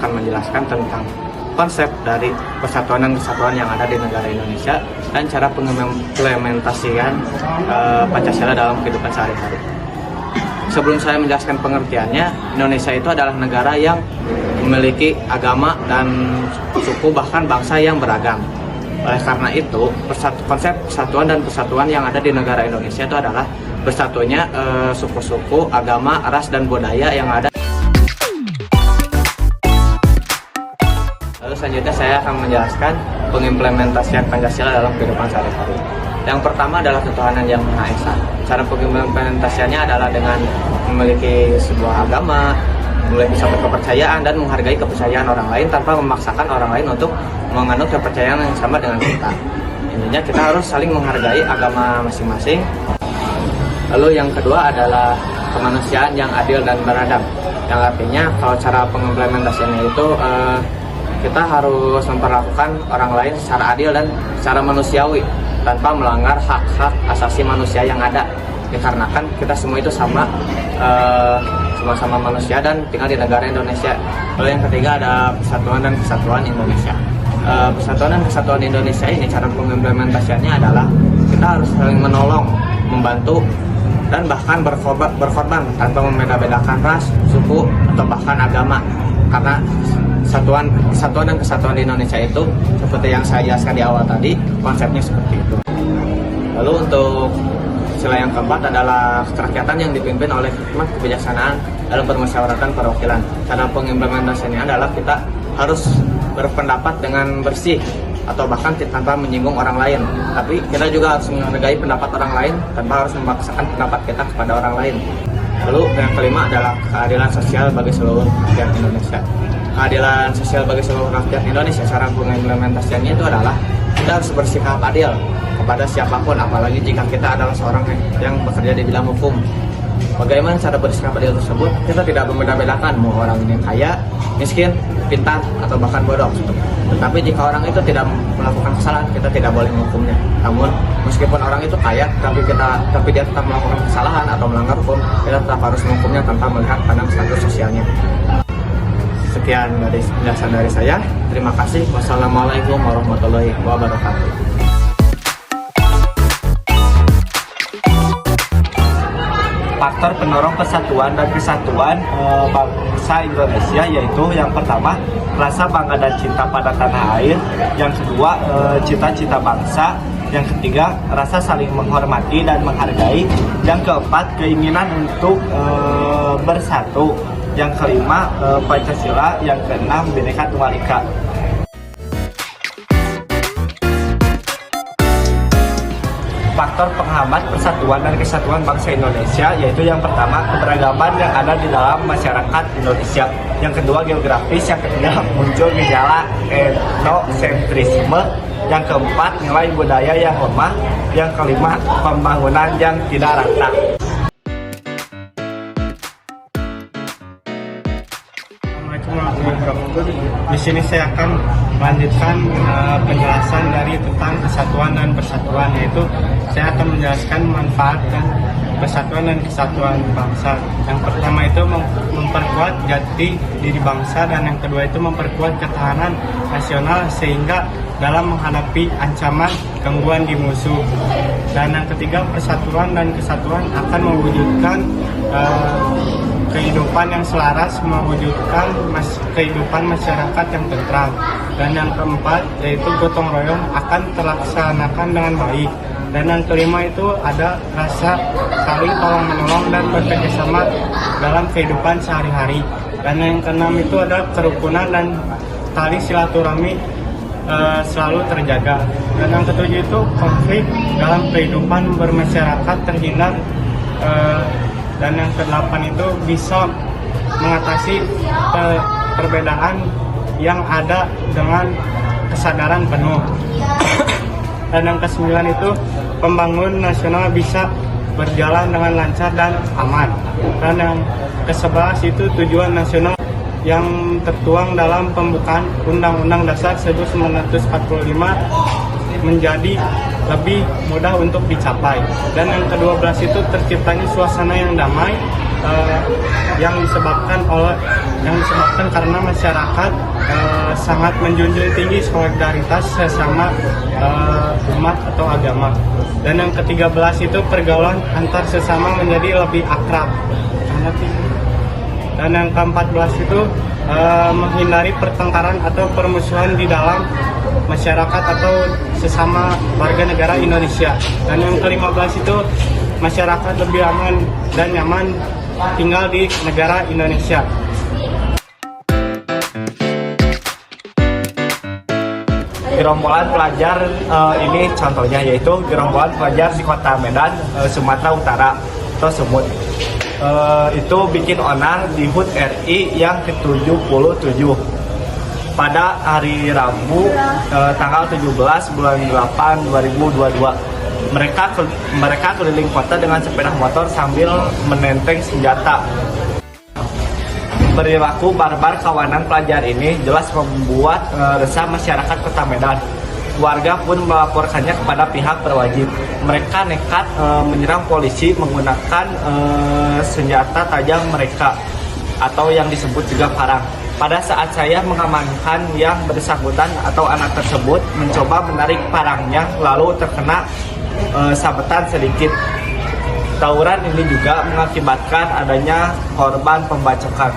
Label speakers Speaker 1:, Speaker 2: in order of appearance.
Speaker 1: akan menjelaskan tentang konsep dari persatuan dan kesatuan yang ada di negara Indonesia dan cara pengimplementasian Pancasila dalam kehidupan sehari-hari. Sebelum saya menjelaskan pengertiannya, Indonesia itu adalah negara yang memiliki agama dan suku bahkan bangsa yang beragam. Oleh karena itu, konsep persatuan dan kesatuan yang ada di negara Indonesia itu adalah bersatunya suku-suku, agama, ras, dan budaya yang ada. Lalu selanjutnya saya akan menjelaskan pengimplementasian Pancasila dalam kehidupan sehari-hari. Yang pertama adalah ketuhanan yang Maha Esa. Cara pengimplementasiannya adalah dengan memiliki sebuah agama, memiliki satu kepercayaan, dan menghargai kepercayaan orang lain tanpa memaksakan orang lain untuk menganut kepercayaan yang sama dengan kita. Intinya kita harus saling menghargai agama masing-masing. Lalu yang kedua adalah kemanusiaan yang adil dan beradab. Yang artinya kalau cara pengimplementasiannya itu kita harus memperlakukan orang lain secara adil dan secara manusiawi tanpa melanggar hak-hak asasi manusia yang ada, dikarenakan kita semua itu sama sama manusia dan tinggal di negara Indonesia. Lalu yang ketiga ada persatuan dan kesatuan Indonesia. Persatuan dan kesatuan Indonesia ini cara pengimplementasiannya adalah kita harus saling menolong, membantu, dan bahkan berkorban tanpa membeda-bedakan ras, suku, atau bahkan agama. Karena kesatuan dan kesatuan di Indonesia itu seperti yang saya jelaskan di awal tadi, konsepnya seperti itu. Lalu untuk sila yang keempat adalah kerakyatan yang dipimpin oleh hikmat kebijaksanaan dalam permusyawaratan perwakilan. Cara pengimplementasinya adalah kita harus berpendapat dengan bersih atau bahkan tanpa menyinggung orang lain. Tapi kita juga harus menghargai pendapat orang lain tanpa harus memaksakan pendapat kita kepada orang lain. Lalu yang kelima adalah keadilan sosial bagi seluruh rakyat Indonesia. Keadilan sosial bagi seluruh rakyat Indonesia, cara pengimplementasiannya itu adalah kita harus bersikap adil kepada siapapun, apalagi jika kita adalah seorang yang bekerja di bidang hukum. Bagaimana cara bersikap adil tersebut? Kita tidak membeda-bedakan mau orang ini kaya, miskin, pintar, atau bahkan bodoh. Tetapi jika orang itu tidak melakukan kesalahan, kita tidak boleh menghukumnya. Namun meskipun orang itu kaya, tapi dia tetap melakukan kesalahan atau melanggar hukum, kita tetap harus menghukumnya tanpa melihat pandang status sosialnya. Sekian dari penjelasan dari saya. Terima kasih. Wassalamualaikum warahmatullahi wabarakatuh.
Speaker 2: Faktor pendorong persatuan dan kesatuan bangsa Indonesia yaitu yang pertama rasa bangga dan cinta pada tanah air, yang kedua cita-cita bangsa, yang ketiga rasa saling menghormati dan menghargai, yang keempat keinginan untuk bersatu, yang kelima Pancasila, yang keenam Bhinneka Tunggal Ika. Faktor penghambat persatuan dan kesatuan bangsa Indonesia yaitu yang pertama keberagaman yang ada di dalam masyarakat Indonesia, yang kedua geografis, yang ketiga muncul gejala etnosentrisme, yang keempat nilai budaya yang lemah, yang kelima pembangunan yang tidak rata. Di sini saya akan melanjutkan penjelasan dari tentang kesatuan dan persatuan, yaitu saya akan menjelaskan manfaat dan persatuan dan kesatuan bangsa. Yang pertama itu memperkuat jati diri bangsa, dan yang kedua itu memperkuat ketahanan nasional sehingga dalam menghadapi ancaman gangguan di musuh. Dan yang ketiga persatuan dan kesatuan akan mewujudkan kehidupan yang selaras, mewujudkan kehidupan masyarakat yang tentram. Dan yang keempat yaitu gotong royong akan terlaksanakan dengan baik. Dan yang kelima itu ada rasa saling tolong menolong dan bekerjasama dalam kehidupan sehari-hari. Dan yang keenam itu ada kerukunan dan tali silaturahmi selalu terjaga. Dan yang ketujuh itu konflik dalam kehidupan bermasyarakat terhindar. Dan yang kedelapan itu bisa mengatasi perbedaan yang ada dengan kesadaran penuh. Dan yang kesembilan itu pembangunan nasional bisa berjalan dengan lancar dan aman. Dan yang ke-11 itu tujuan nasional yang tertuang dalam pembukaan Undang-Undang Dasar 1945 menjadi lebih mudah untuk dicapai. Dan yang ke-12 itu terciptanya suasana yang damai yang disebabkan karena masyarakat sangat menjunjung tinggi solidaritas sesama umat atau agama. Dan yang ke-13 itu pergaulan antar sesama menjadi lebih akrab. Dan yang ke-14 itu menghindari pertengkaran atau permusuhan di dalam masyarakat atau sesama warga negara Indonesia. Dan yang ke-15 itu masyarakat lebih aman dan nyaman tinggal di negara Indonesia.
Speaker 3: Gerombolan pelajar ini contohnya yaitu gerombolan pelajar di Kota Medan, Sumatera Utara atau Sumut. Itu bikin onar di HUT RI yang ke-77 pada hari Rabu tanggal 17 bulan 8 2022. Mereka keliling kota dengan sepeda motor sambil menenteng senjata. Perilaku barbar kawanan pelajar ini jelas membuat resah masyarakat Kota Medan. Warga pun melaporkannya kepada pihak berwajib. Mereka nekat menyerang polisi menggunakan senjata tajam mereka atau yang disebut juga parang. Pada saat saya mengamankan yang bersangkutan atau anak tersebut mencoba menarik parangnya lalu terkena sabetan sedikit. Tawuran ini juga mengakibatkan adanya korban pembacokan.